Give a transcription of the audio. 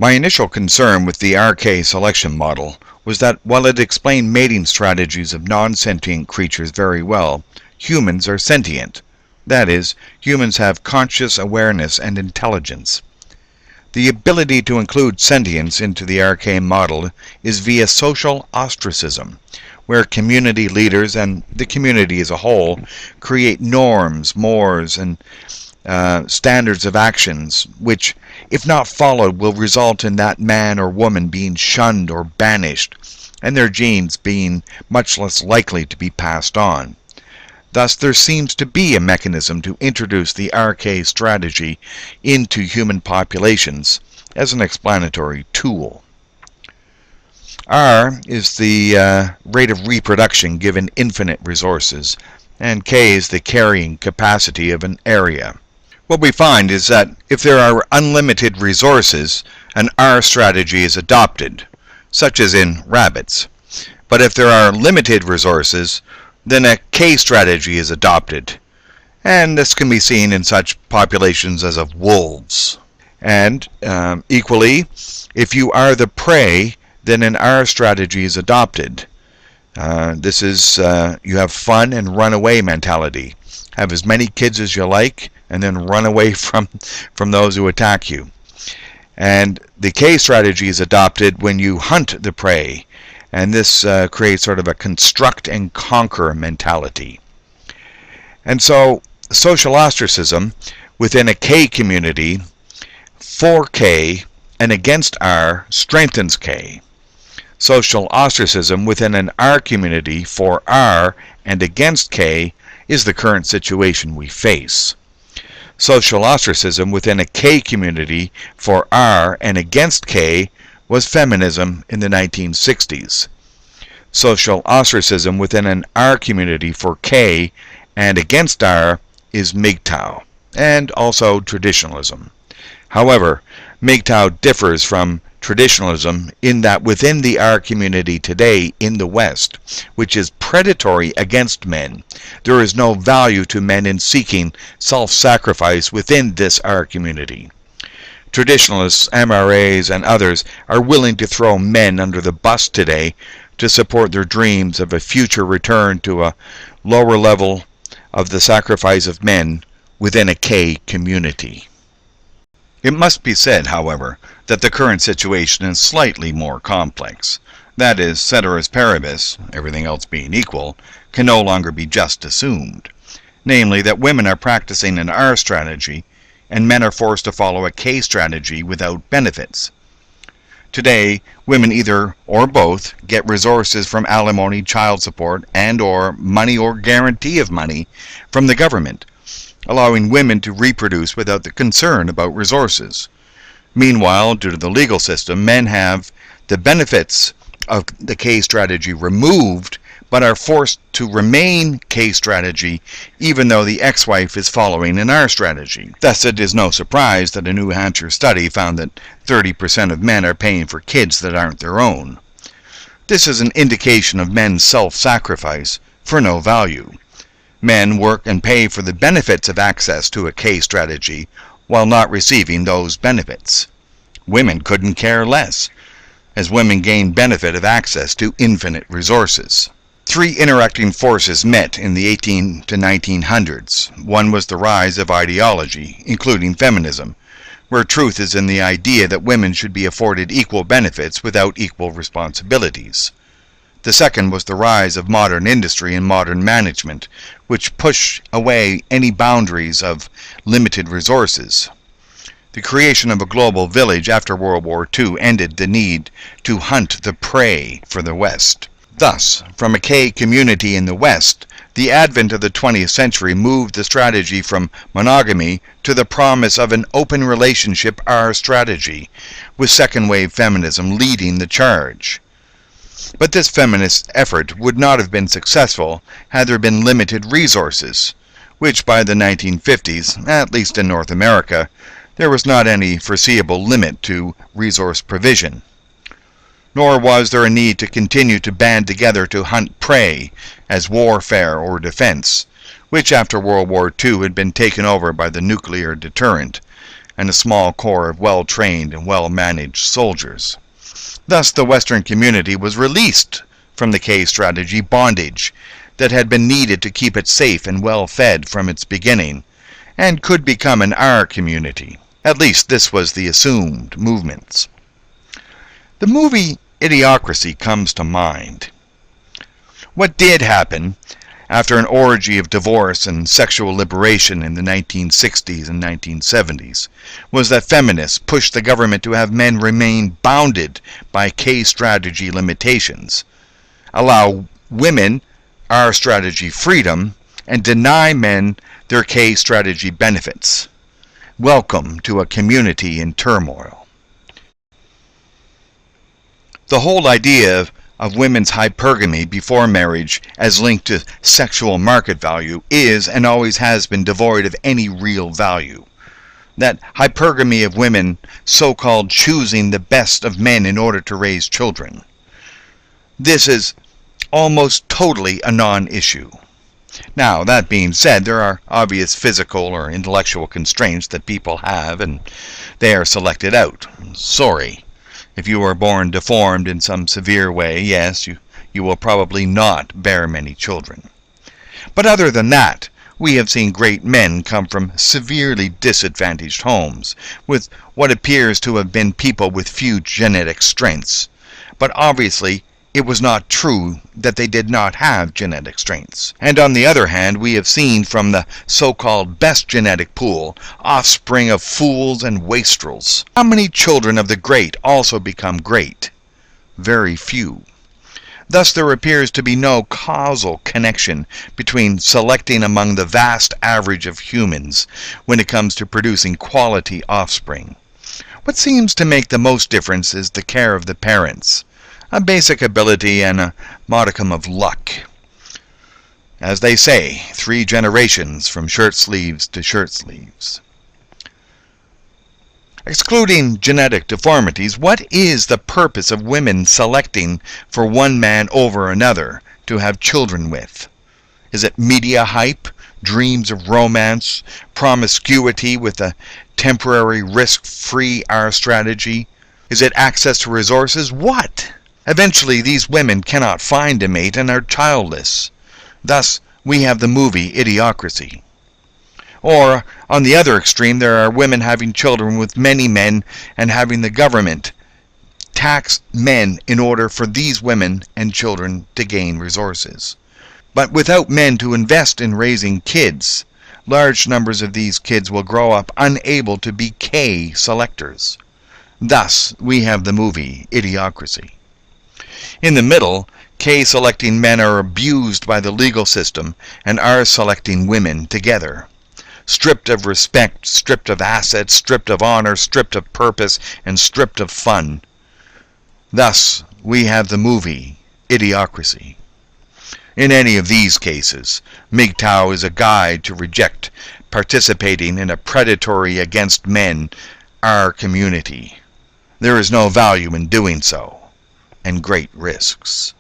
My initial concern with the RK selection model was that while it explained mating strategies of non-sentient creatures very well, humans are sentient. That is, humans have conscious awareness and intelligence. The ability to include sentience into the RK model is via social ostracism, where community leaders and the community as a whole create norms, mores, and standards of actions which, if not followed, will result in that man or woman being shunned or banished, and their genes being much less likely to be passed on. Thus, there seems to be a mechanism to introduce the RK strategy into human populations as an explanatory tool. R is the rate of reproduction given infinite resources, and K is the carrying capacity of an area. What we find is that if there are unlimited resources, an R strategy is adopted, such as in rabbits. But if there are limited resources, then a K strategy is adopted, and this can be seen in such populations as of wolves. And equally, if you are the prey, then an R strategy is adopted. This is you have fun and run away mentality. Have as many kids as you like, and then run away from those who attack you. And the K strategy is adopted when you hunt the prey, and this creates sort of a construct and conquer mentality. And so social ostracism within a K community for K and against R strengthens K. Social ostracism within an R community for R and against K is the current situation we face. Social ostracism within a K community for R and against K was feminism in the 1960s. Social ostracism within an R community for K and against R is Mgtow, and also traditionalism. However, Mgtow differs from traditionalism in that within the R community today in the West, which is predatory against men, there is no value to men in seeking self-sacrifice within this R community. Traditionalists, MRAs, and others are willing to throw men under the bus today to support their dreams of a future return to a lower level of the sacrifice of men within a K community. It must be said, however, that the current situation is slightly more complex. That is, ceteris paribus, everything else being equal, can no longer be just assumed. Namely, that women are practicing an R strategy, and men are forced to follow a K strategy without benefits. Today, women either or both get resources from alimony, child support, and or money or guarantee of money from the government, allowing women to reproduce without the concern about resources. Meanwhile, due to the legal system, men have the benefits of the K strategy removed, but are forced to remain K strategy even though the ex-wife is following an R strategy. Thus, it is no surprise that a New Hampshire study found that 30% of men are paying for kids that aren't their own. This is an indication of men's self-sacrifice for no value. Men work and pay for the benefits of access to a K strategy while not receiving those benefits. Women couldn't care less, as women gain benefit of access to infinite resources. Three interacting forces met in the 18 to 1900s. One was the rise of ideology, including feminism, where truth is in the idea that women should be afforded equal benefits without equal responsibilities. The second was the rise of modern industry and modern management, which push away any boundaries of limited resources. The creation of a global village after World War II ended the need to hunt the prey for the West. Thus, from a K community in the West, the advent of the 20th century moved the strategy from monogamy to the promise of an open relationship R strategy, with second-wave feminism leading the charge. But this feminist effort would not have been successful had there been limited resources, which by the 1950s, at least in North America, there was not any foreseeable limit to resource provision. Nor was there a need to continue to band together to hunt prey as warfare or defense, which after World War II had been taken over by the nuclear deterrent, and a small corps of well-trained and well-managed soldiers. Thus, the Western community was released from the K strategy bondage that had been needed to keep it safe and well-fed from its beginning, and could become an R community. At least this was the assumed movements. The movie Idiocracy comes to mind. What did happen after an orgy of divorce and sexual liberation in the 1960s and 1970s was that feminists pushed the government to have men remain bounded by K strategy limitations, allow women R strategy freedom, and deny men their K strategy benefits. Welcome to a community in turmoil. The whole idea of women's hypergamy before marriage as linked to sexual market value is and always has been devoid of any real value. That hypergamy of women so-called choosing the best of men in order to raise children. This is almost totally a non-issue. Now, that being said, there are obvious physical or intellectual constraints that people have, and they are selected out. Sorry. If you are born deformed in some severe way, yes, you will probably not bear many children. But other than that, we have seen great men come from severely disadvantaged homes, with what appears to have been people with few genetic strengths. But obviously, it was not true that they did not have genetic strengths. And on the other hand, we have seen from the so-called best genetic pool, offspring of fools and wastrels. How many children of the great also become great? Very few. Thus there appears to be no causal connection between selecting among the vast average of humans when it comes to producing quality offspring. What seems to make the most difference is the care of the parents, a basic ability and a modicum of luck. As they say, 3 generations from shirt sleeves to shirt sleeves. Excluding genetic deformities, what is the purpose of women selecting for one man over another to have children with? Is it media hype, dreams of romance, promiscuity with a temporary risk-free R strategy? Is it access to resources? What? Eventually, these women cannot find a mate and are childless. Thus, we have the movie Idiocracy. Or, on the other extreme, there are women having children with many men and having the government tax men in order for these women and children to gain resources. But without men to invest in raising kids, large numbers of these kids will grow up unable to be K selectors. Thus, we have the movie Idiocracy. In the middle, K-selecting men are abused by the legal system and R-selecting women together. Stripped of respect, stripped of assets, stripped of honor, stripped of purpose, and stripped of fun. Thus, we have the movie Idiocracy. In any of these cases, Mgtow is a guide to reject participating in a predatory against men R community. There is no value in doing so, and great risks.